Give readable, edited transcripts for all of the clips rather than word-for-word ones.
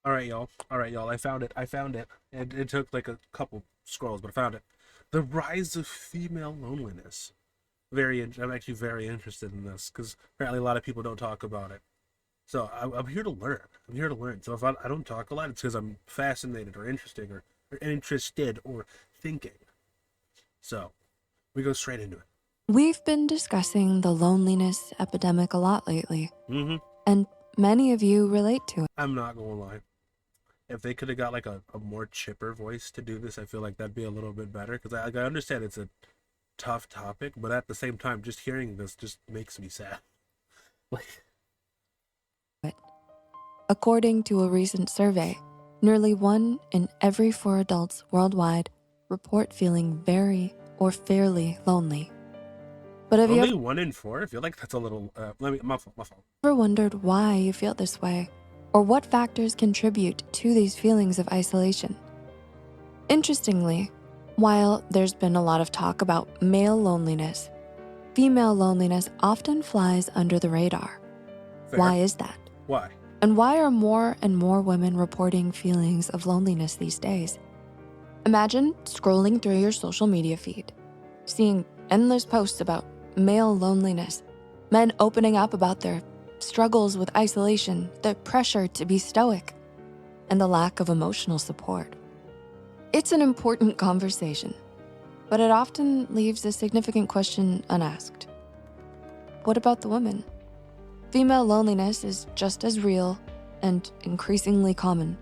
All right, y'all. All right, y'all. I found it. I found it. It took like a couple scrolls, but I found it. The rise of female loneliness. I'm actually very interested in this because apparently a lot of people don't talk about it. So I'm here to learn. I'm here to learn. So if I don't talk a lot, it's because I'm fascinated or interesting or interested or thinking. So we go straight into it. We've been discussing the loneliness epidemic a lot lately, Mm-hmm. and many of you relate to it. I'm not gonna lie. If they could have got like a more chipper voice to do this, I feel like that'd be a little bit better. Because I understand it's a tough topic, but at the same time, just hearing this just makes me sad. Like, According to a recent survey, nearly 1 in every 4 adults worldwide report feeling very or fairly lonely. But have you only 1 in 4. I feel like that's a little. Let me. My fault. My fault. ever wondered why you feel this way, or what factors contribute to these feelings of isolation? Interestingly, while there's been a lot of talk about male loneliness, female loneliness often flies under the radar. Fair. Why is that? Why? And why are more and more women reporting feelings of loneliness these days? Imagine scrolling through your social media feed, seeing endless posts about male loneliness, men opening up about their struggles with isolation, the pressure to be stoic, and the lack of emotional support. It's an important conversation, but it often leaves a significant question unasked. What about the women? Female loneliness is just as real and increasingly common,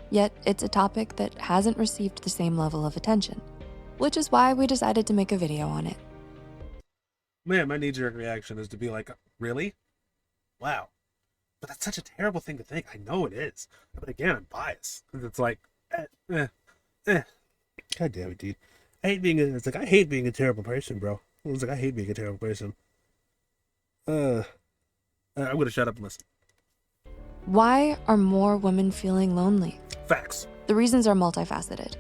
yet it's a topic that hasn't received the same level of attention, which is why we decided to make a video on it. Man, my knee-jerk reaction is to be like, really? Wow. But that's such a terrible thing to think. I know it is. But again, I'm biased. It's like, eh, eh, eh. God damn it, dude. I hate being a terrible person, bro. It's like, I hate being a terrible person. I'm gonna shut up and listen. Why are more women feeling lonely? Facts. The reasons are multifaceted.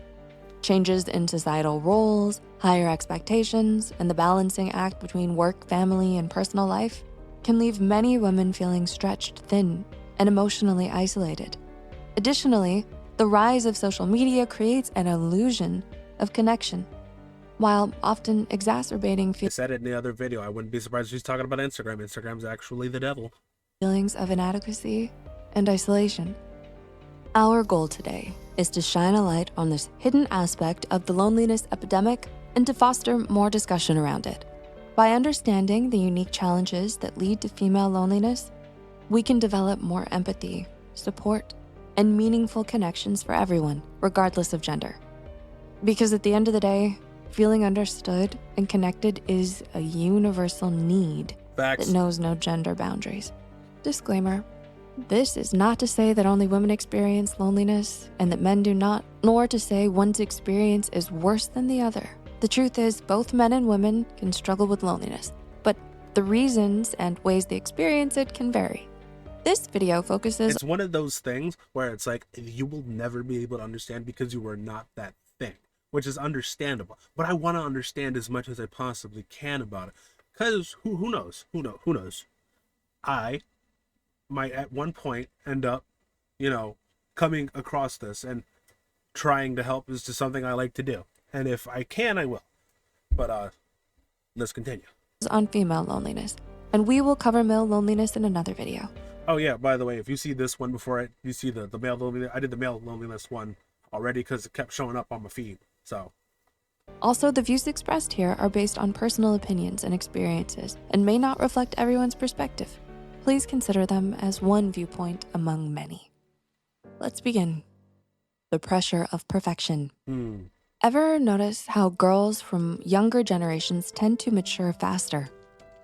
Changes in societal roles, higher expectations, and the balancing act between work, family, and personal life can leave many women feeling stretched thin and emotionally isolated. Additionally, the rise of social media creates an illusion of connection, while often exacerbating I said it in the other video. I wouldn't be surprised if she's talking about Instagram. Instagram's actually the devil. feelings of inadequacy and isolation. Our goal today is to shine a light on this hidden aspect of the loneliness epidemic and to foster more discussion around it. By understanding the unique challenges that lead to female loneliness, we can develop more empathy, support, and meaningful connections for everyone, regardless of gender. Because at the end of the day, feeling understood and connected is a universal need Facts. that knows no gender boundaries. Disclaimer, this is not to say that only women experience loneliness and that men do not, nor to say one's experience is worse than the other. The truth is, both men and women can struggle with loneliness, but the reasons and ways they experience it can vary. This video focuses It's one of those things where it's like, you will never be able to understand because you are not that thing, which is understandable. But I want to understand as much as I possibly can about it. Because who knows? Who knows? I might at one point end up, coming across this, and trying to help is just something I like to do. And if I can, I will. But let's continue. on female loneliness, and we will cover male loneliness in another video. Oh yeah, by the way, if you see this one before you see the male loneliness, I did the male loneliness one already because it kept showing up on my feed. So Also, the views expressed here are based on personal opinions and experiences and may not reflect everyone's perspective. Please consider them as one viewpoint among many. Let's begin. The pressure of perfection. Ever notice how girls from younger generations tend to mature faster?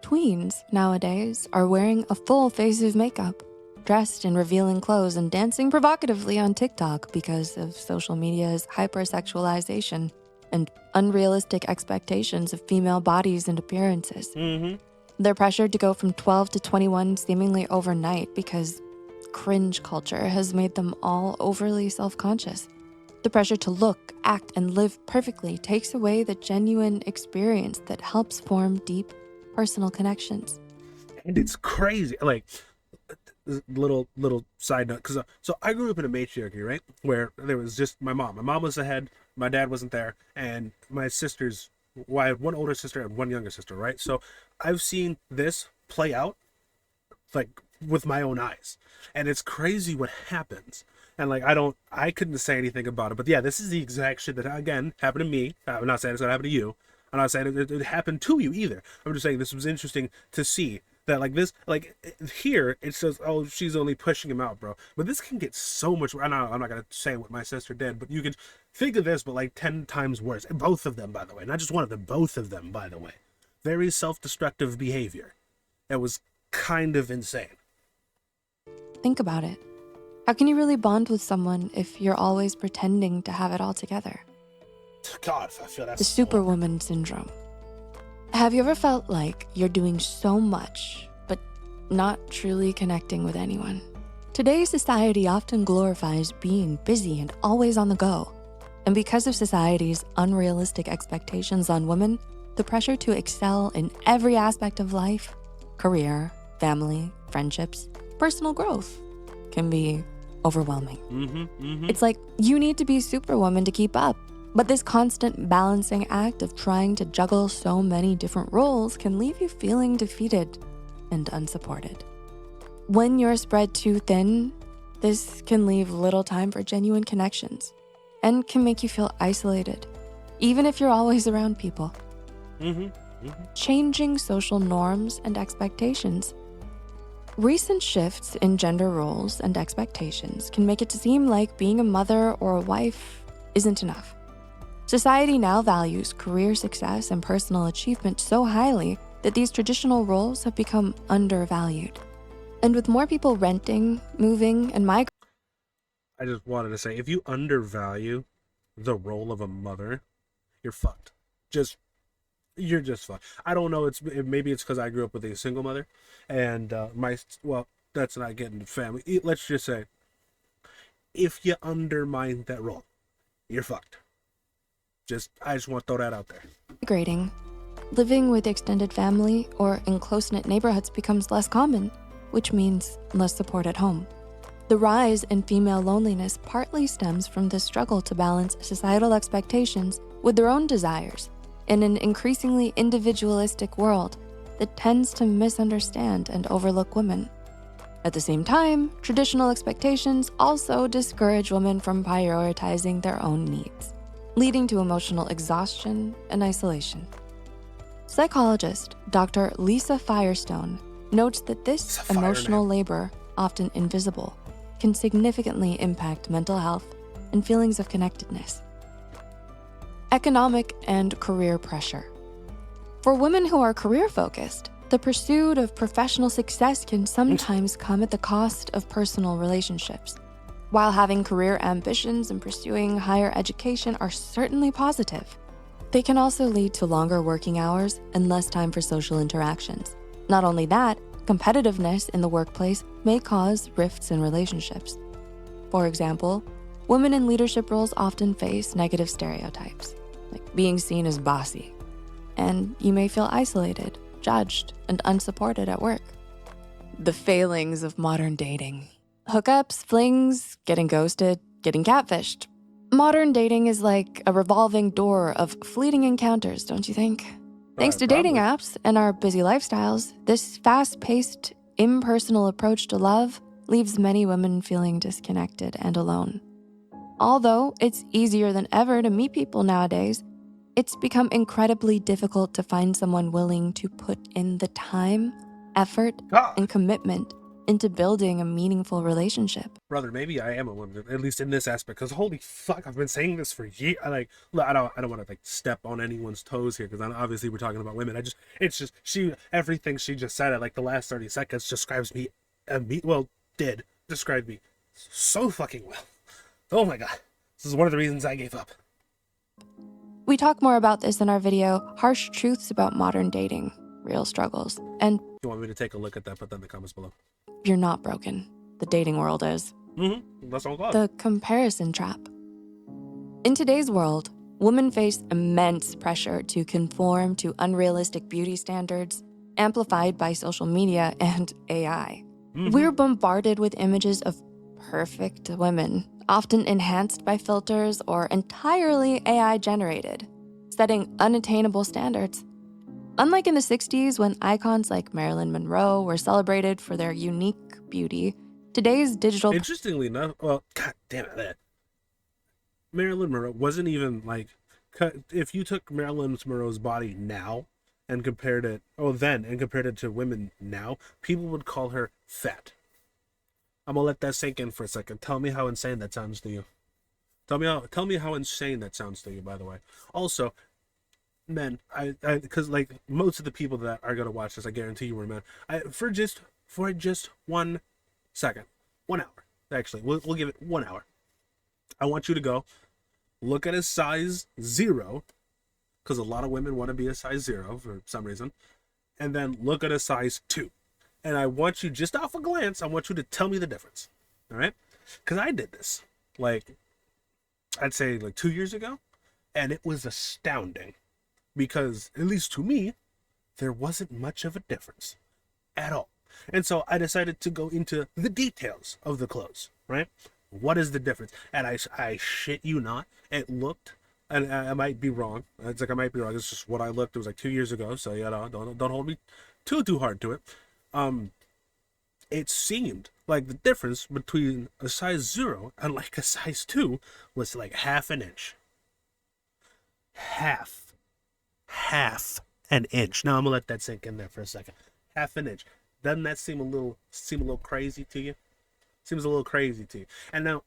Tweens nowadays are wearing a full face of makeup, dressed in revealing clothes and dancing provocatively on TikTok because of social media's hypersexualization and unrealistic expectations of female bodies and appearances. They're pressured to go from 12 to 21 seemingly overnight because cringe culture has made them all overly self-conscious. The pressure to look, act, and live perfectly takes away the genuine experience that helps form deep personal connections. And it's crazy. Like, little side note, because so I grew up in a matriarchy, right, where there was just my mom. My mom was the head, my dad wasn't there, and my sisters. Well, I had one older sister and one younger sister, right? So I've seen this play out like with my own eyes, and it's crazy what happens. And like I couldn't say anything about it, but yeah, this is the exact shit that again happened to me. I'm not saying it's gonna happen to you. I'm not saying it happened to you either. I'm just saying this was interesting to see that like this, like here it says, oh, she's only pushing him out, bro. But this can get so much. I'm not gonna say what my sister did, but you could think of this, but like 10 times worse. And both of them, by the way, not just one of them, both of them, by the way, very self-destructive behavior. That was kind of insane. Think about it. How can you really bond with someone if you're always pretending to have it all together? God, I feel that's The superwoman syndrome. Have you ever felt like you're doing so much, but not truly connecting with anyone? Today's society often glorifies being busy and always on the go. And because of society's unrealistic expectations on women, the pressure to excel in every aspect of life, career, family, friendships, personal growth, can be overwhelming. It's like you need to be superwoman to keep up. But this constant balancing act of trying to juggle so many different roles can leave you feeling defeated and unsupported. When you're spread too thin, this can leave little time for genuine connections and can make you feel isolated, even if you're always around people. Changing social norms and expectations. Recent shifts in gender roles and expectations can make it seem like being a mother or a wife isn't enough. Society now values career success and personal achievement so highly that these traditional roles have become undervalued. And with more people renting, moving, and migrating, I just wanted to say, if you undervalue the role of a mother, you're fucked. You're just fucked. I don't know. Maybe it's because I grew up with a single mother, and that's not getting the family. Let's just say, if you undermine that role, you're fucked. I just want to throw that out there. living with extended family or in close-knit neighborhoods becomes less common, which means less support at home. The rise in female loneliness partly stems from the struggle to balance societal expectations with their own desires in an increasingly individualistic world that tends to misunderstand and overlook women. At the same time, traditional expectations also discourage women from prioritizing their own needs, leading to emotional exhaustion and isolation. Psychologist Dr. Lisa Firestone notes that this emotional labor, often invisible, can significantly impact mental health and feelings of connectedness. Economic and career pressure. For women who are career-focused, the pursuit of professional success can sometimes come at the cost of personal relationships. While having career ambitions and pursuing higher education are certainly positive, they can also lead to longer working hours and less time for social interactions. Not only that, competitiveness in the workplace may cause rifts in relationships. For example, women in leadership roles often face negative stereotypes, like being seen as bossy, and you may feel isolated, judged, and unsupported at work. The failings of modern dating. Hookups, flings, getting ghosted, getting catfished. Modern dating is like a revolving door of fleeting encounters, don't you think? Thanks to dating apps and our busy lifestyles, this fast-paced, impersonal approach to love leaves many women feeling disconnected and alone. Although it's easier than ever to meet people nowadays, it's become incredibly difficult to find someone willing to put in the time, effort, and commitment into building a meaningful relationship. Brother, maybe I am a woman, at least in this aspect, because holy fuck, I've been saying this for years. I don't want to step on anyone's toes here, because obviously we're talking about women. Everything she just said at the last 30 seconds describes me, did describe me so fucking well. Oh my God, this is one of the reasons I gave up. We talk more about this in our video, Harsh Truths About Modern Dating, Real Struggles. And you want me to take a look at that, put that in the comments below. You're not broken. The dating world is. That's all God. The comparison trap. In today's world, women face immense pressure to conform to unrealistic beauty standards, amplified by social media and AI. We're bombarded with images of perfect women, often enhanced by filters or entirely AI generated, setting unattainable standards. Unlike in the 60s, when icons like Marilyn Monroe were celebrated for their unique beauty, today's digital. Interestingly enough, well, god damn it, that Marilyn Monroe wasn't even like, if you took Marilyn Monroe's body now and compared it, then and compared it to women now, people would call her fat. I'm gonna let that sink in for a second. Tell me how insane that sounds to you. Tell me how insane that sounds to you. By the way, also, men, because like most of the people that are gonna watch this, I guarantee you were men. For just 1 second, 1 hour. Actually, we'll give it 1 hour. I want you to go look at a size 0, because a lot of women want to be a size 0 for some reason, and then look at a size 2. And I want you, just off a glance, I want you to tell me the difference. All right? Because I did this, like, I'd say like 2 years ago, and it was astounding. Because, at least to me, there wasn't much of a difference at all. And so I decided to go into the details of the clothes, right? What is the difference? And I shit you not, it looked, and I might be wrong. It's like I might be wrong. It's just what I looked. It was like 2 years ago, so you know, don't hold me too hard to it. It seemed like the difference between a size 0 and like a size 2 was like half an inch. Half an inch. Now I'm gonna let that sink in there for a second. Half an inch. Doesn't that seem a little crazy to you? Seems a little crazy to you. And now,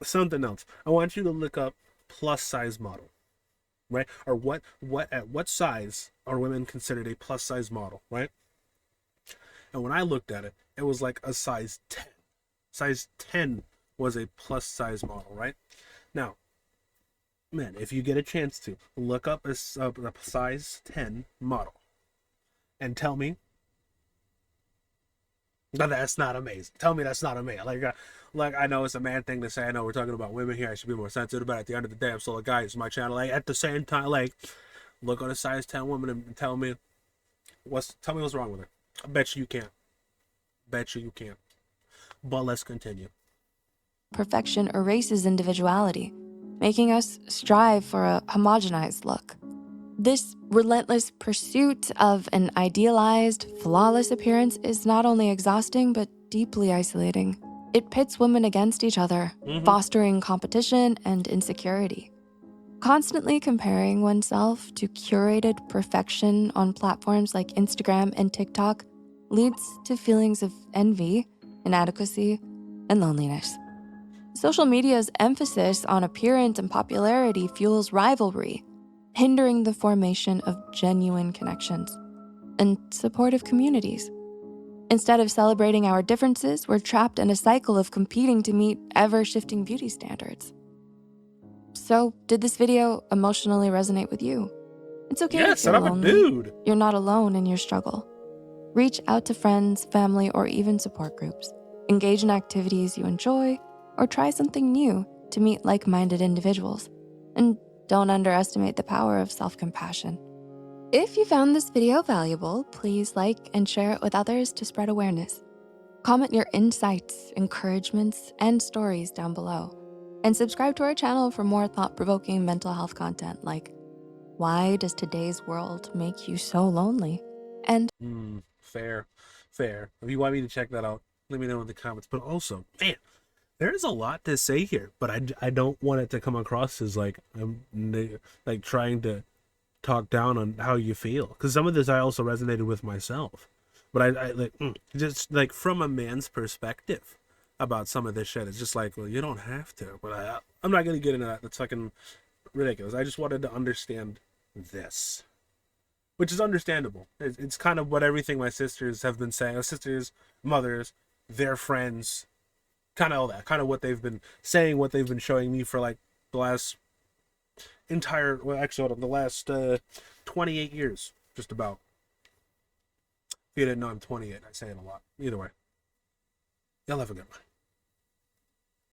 something else. I want you to look up plus size model, right? Or at what size are women considered a plus size model, right? And when I looked at it, it was like a size 10. Size 10 was a plus size model, right? Now, man, if you get a chance to look up a size 10 model and tell me, no, that's not amazing. Tell me that's not amazing. Like I know it's a man thing to say. I know we're talking about women here. I should be more sensitive, but at the end of the day, I'm still a guy. It's my channel. Like, at the same time, like, look at a size 10 woman and tell me what's wrong with her. I bet you can't. But let's continue. Perfection erases individuality, making us strive for a homogenized look. This relentless pursuit of an idealized, flawless appearance is not only exhausting, but deeply isolating. It pits women against each other, fostering competition and insecurity. Constantly comparing oneself to curated perfection on platforms like Instagram and TikTok leads to feelings of envy, inadequacy, and loneliness. Social media's emphasis on appearance and popularity fuels rivalry, hindering the formation of genuine connections and supportive communities. Instead of celebrating our differences, we're trapped in a cycle of competing to meet ever-shifting beauty standards. So, did this video emotionally resonate with you? It's okay if you're lonely. Dude. You're not alone in your struggle. Reach out to friends, family, or even support groups. Engage in activities you enjoy, or try something new to meet like-minded individuals. And don't underestimate the power of self-compassion. If you found this video valuable, please like and share it with others to spread awareness. Comment your insights, encouragements, and stories down below. And subscribe to our channel for more thought-provoking mental health content like, why does today's world make you so lonely? And Fair. If you want me to check that out, let me know in the comments. But also, man, there's a lot to say here, but I don't want it to come across as like I'm like trying to talk down on how you feel, because some of this I also resonated with myself. But I like just like from a man's perspective about some of this shit. It's just like, well, you don't have to. But I'm not gonna get into that. That's fucking ridiculous. I just wanted to understand this, which is understandable. It's kind of what everything my sisters have been saying. My sisters, mothers, their friends, kind of all that. Kind of what they've been saying, what they've been showing me for like the last the last 28 years, just about. If you didn't know I'm 28, I say it a lot. Either way, y'all have a good one.